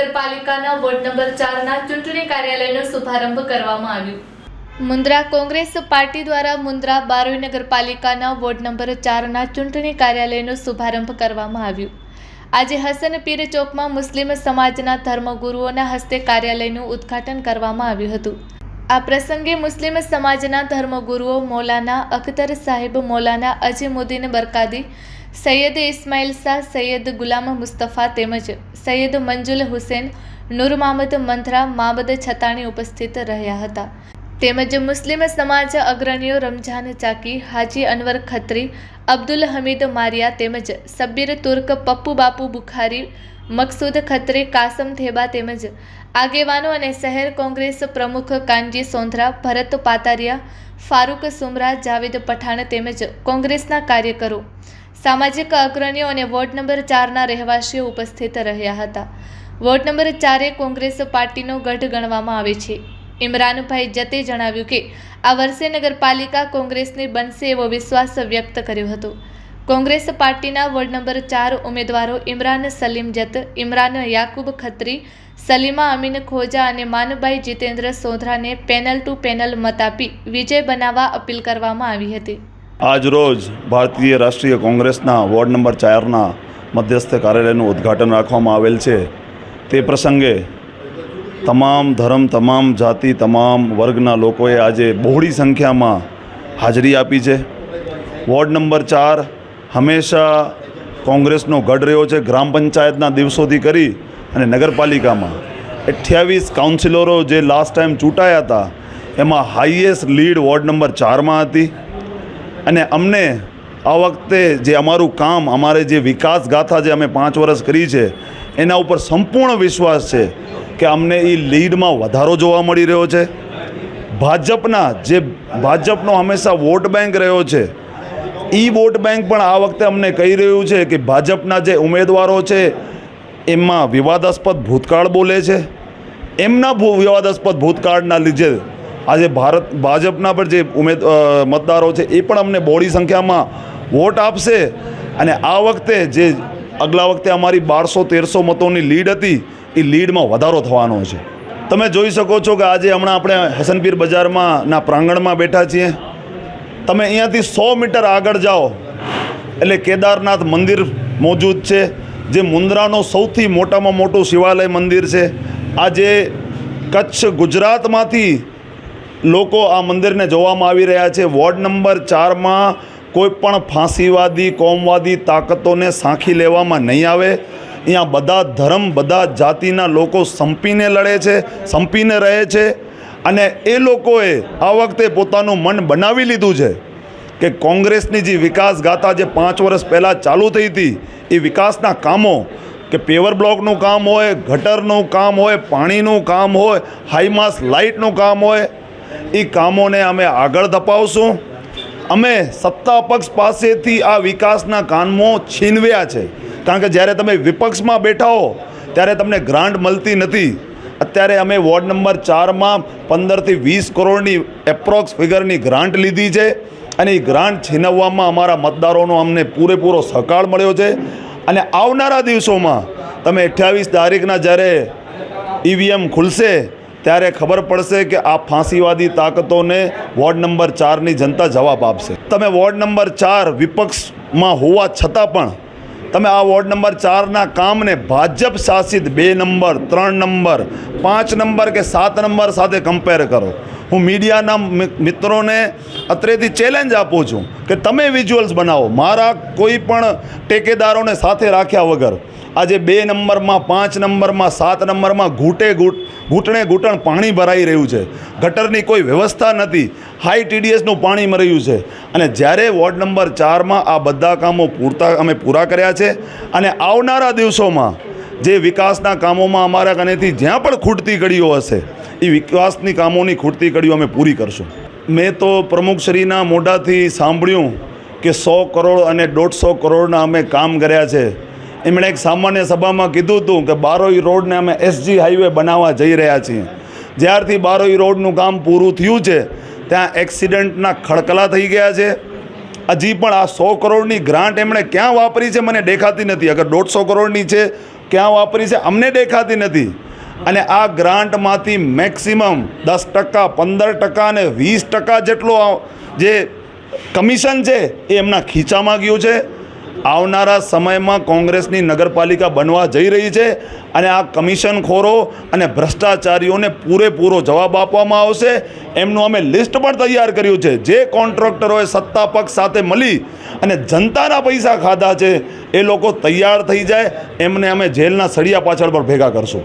નગરપાલિકાના ward number 4ના ચૂંટણી કાર્યાલયનો શુભારંભ કરવામાં આવ્યો। મુન્દ્રા કોંગ્રેસ પાર્ટી દ્વારા મુન્દ્રા બારોઈ નગરપાલિકાના વોર્ડ નંબર 4ના ચૂંટણી કાર્યાલયનો શુભારંભ કરવામાં આવ્યો। આજે હસનપીર ચોકમાં મુસ્લિમ સમાજના ધર્મગુરુઓના હસ્તે કાર્યાલયનું ઉદ્ઘાટન કરવામાં આવ્યું હતું। આ પ્રસંગે મુસ્લિમ સમાજના ધર્મગુરુઓ મૌલાના અખ્તર સાહેબ, મૌલાના અજીમુદ્દીન બરકાદી, સૈયદ ઇસ્માઇલ શાહ, સૈયદ ગુલામ મુસ્તફા તેમજ સૈયદ મંજુલ હુસૈન, નૂર મહમદ મંથરા, મામદ છતાણી ઉપસ્થિત રહ્યા હતા। તેમજ મુસ્લિમ સમાજ અગ્રણીઓ રમઝાન ચાકી, હાજી અનવર ખત્રી, અબ્દુલ હમીદ મારિયા તેમજ સબ્બીર તુર્ક, પપ્પુ બાપુ બુખારી, મકસૂદ ખત્રી, કાસમ થેબા તેમજ આગેવાનો અને શહેર કોંગ્રેસ પ્રમુખ કાનજી સોંધરા, ભરત પાતારિયા, ફારૂક સુમરા, જાવેદ પઠાણ તેમજ કોંગ્રેસના કાર્યકરો, સામાજિક અગ્રણીઓ અને વોર્ડ નંબર 4ના રહેવાસીઓ ઉપસ્થિત રહ્યા હતા। વોર્ડ નંબર 4 એ કોંગ્રેસ પાર્ટીનો ગઢ ગણવામાં આવે છે। ઇમરાનભાઈ જતે જણાવ્યું કે આ વર્ષે નગરપાલિકા કોંગ્રેસની બનશે એવો વિશ્વાસ વ્યક્ત કર્યો હતો। કોંગ્રેસ પાર્ટીના વોર્ડ નંબર 4 ઉમેદવારો ઇમરાન સલીમ જત, ઇમરાન યાકુબ ખત્રી, સલીમા અમીન ખોજા અને માનભાઈ જીતેન્દ્ર સોંધરાને પેનલ ટુ પેનલ મત આપી વિજય બનાવવા અપીલ કરવામાં આવી હતી। આજ રોજ ભારતીય રાષ્ટ્રીય કોંગ્રેસના વોર્ડ નંબર 4ના મધ્યસ્થ કાર્યાલયનું ઉદ્ઘાટન રાખવામાં આવેલ છે। તે પ્રસંગે તમામ ધર્મ, તમામ જાતિ, તમામ વર્ગના લોકોએ આજે બહોળી સંખ્યામાં હાજરી આપી છે। વોર્ડ નંબર 4 હંમેશા કોંગ્રેસનો ગઢ રહ્યો છે। ગ્રામ પંચાયતના દિવસોથી કરી અને નગરપાલિકામાં 28 કાઉન્સિલરો જે લાસ્ટ ટાઈમ ચૂંટાયા હતા એમાં હાઈએસ્ટ લીડ વોર્ડ નંબર 4માં હતી। અને અમને આ વખતે જે અમારું કામ, અમારે જે વિકાસ ગાથા જે અમે 5 વર્ષ કરી છે એના ઉપર સંપૂર્ણ વિશ્વાસ છે કે અમને એ લીડમાં વધારો જોવા મળી રહ્યો છે। ભાજપનો હંમેશા વોટ બેંક રહ્યો છે, એ વોટ બેંક પણ આ વખતે અમને કહી રહ્યું છે કે ભાજપના જે ઉમેદવારો છે એમાં વિવાદાસ્પદ ભૂતકાળ બોલે છે। એમના વિવાદાસ્પદ ભૂતકાળના લીધે આજે ભાજપના પર જે મતદારો છે એ પણ અમને બહોળી સંખ્યામાં વોટ આપશે। અને આ વખતે જે અગલા વખતે અમારી 1200-1300 મતોની લીડ હતી એ લીડમાં વધારો થવાનો છે। તમે જોઈ શકો છો કે આજે હમણાં આપણે હસનપીર બજારમાં પ્રાંગણમાં બેઠા છીએ। તમે અહીંયાથી 100 મીટર આગળ જાઓ એટલે કેદારનાથ મંદિર મોજૂદ છે, જે મુન્દ્રાનો સૌથી મોટામાં મોટું શિવાલય મંદિર છે। આજે કચ્છ, ગુજરાતમાંથી લોકો આ મંદિરને જોવામાં આવી રહ્યા છે। વોર્ડ નંબર 4માં કોઈ પણ ફાંસીવાદી, કોમવાદી તાકાતોને સાંખી લેવામાં નહીં આવે। અહીંયા બધા ધર્મ, બધા જાતિના લોકો સંપીને લડે છે, સંપીને રહે છે। અને એ લોકોએ આ વખતે પોતાનું મન બનાવી લીધું છે કે કોંગ્રેસની જે વિકાસ ગાથા જે 5 વર્ષ પહેલાં ચાલુ થઈ હતી એ વિકાસના કામો, કે પેવર બ્લોકનું કામ હોય, ગટરનું કામ હોય, પાણીનું કામ હોય, હાઈમાસ લાઇટનું કામ હોય, એ કામોને અમે આગળ ધપાવશું। અમે સત્તા પક્ષ પાસેથી આ વિકાસના કામો છીનવ્યા છે, કારણ કે જ્યારે તમે વિપક્ષમાં બેઠા હો ત્યારે તમને ગ્રાન્ટ મળતી નથી। અત્યારે અમે વોર્ડ નંબર 4માં 15થી 20 કરોડની એપ્રોક્સ ફિગરની ગ્રાન્ટ લીધી છે અને એ ગ્રાન્ટ છીનવવામાં અમારા મતદારોનો અમને પૂરેપૂરો સહકાર મળ્યો છે। અને આવનારા દિવસોમાં તમે 28 તારીખના જ્યારે EVM ખુલશે ત્યારે ખબર પડશે કે આ ફાંસીવાદી તાકાતોને વોર્ડ નંબર 4ની જનતા જવાબ આપશે। તમે વોર્ડ નંબર 4 વિપક્ષમાં હોવા છતાં પણ તમે આ વોર્ડ નંબર 4ના કામને ભાજપ શાસિત 2 નંબર, 3 નંબર, 5 નંબર કે 7 નંબર સાથે કમ્પેર કરો। હું મીડિયાના મિત્રોને અત્રેથી ચેલેન્જ આપું છું કે તમે વિઝ્યુઅલ્સ બનાવો, મારા કોઈ પણ ટેકેદારોને સાથે રાખ્યા વગર આજે 2 નંબરમાં, 5 નંબરમાં, 7 નંબરમાં ઘૂંટણે ઘૂંટણ પાણી ભરાઈ રહ્યું છે। ગટરની કોઈ વ્યવસ્થા નથી, હાઈ TDSનું પાણી મળી રહ્યું છે। અને જ્યારે વોર્ડ નંબર 4માં આ બધા કામો અમે પૂરા કર્યા છે અને આવનારા દિવસોમાં જે વિકાસના કામોમાં અમારા કનેથી જ્યાં પણ ખૂટતી કડીઓ હશે એ વિકાસની કામોની ખૂટતી કડીઓ અમે પૂરી કરશું। મેં તો પ્રમુખશ્રીના મોઢાથી સાંભળ્યું કે 100 કરોડ અને 150 કરોડના અમે કામ કર્યા છે। એમણે એક સામાન્ય સભામાં કીધું હતું કે બારોઈ રોડને અમે SG હાઈવે બનાવવા જઈ રહ્યા છીએ। જ્યારથી બારોઈ રોડનું કામ પૂરું થયું છે ત્યાં એક્સિડન્ટના ખડકલા થઈ ગયા છે। હજી પણ આ 100 કરોડની ગ્રાન્ટ એમણે ક્યાં વાપરી છે મને દેખાતી નથી। અગર 150 કરોડની છે ક્યાં વાપરી છે અમને દેખાતી નથી. અને આ ગ્રાન્ટમાંથી મેક્સિમમ 10%, 15% અને 20% જેટલો જે કમિશન છે એ એમના ખીચામાં ગયું છે. આવનારા સમયમાં કોંગ્રેસની નગરપાલિકા બનવા જઈ રહી છે અને આ કમિશનખોરો અને ભ્રષ્ટાચારીઓને પૂરેપૂરો જવાબ આપવામાં આવશે. એમનું અમે લિસ્ટ પણ તૈયાર કર્યું છે. જે કોન્ટ્રાક્ટરોએ સત્તા પક્ષ સાથે મળી અને જનતાના પૈસા ખાધા છે એ લોકો તૈયાર થઈ જાય, એમને અમે જેલના સળિયા પાછળ પર ભેગા કરશું.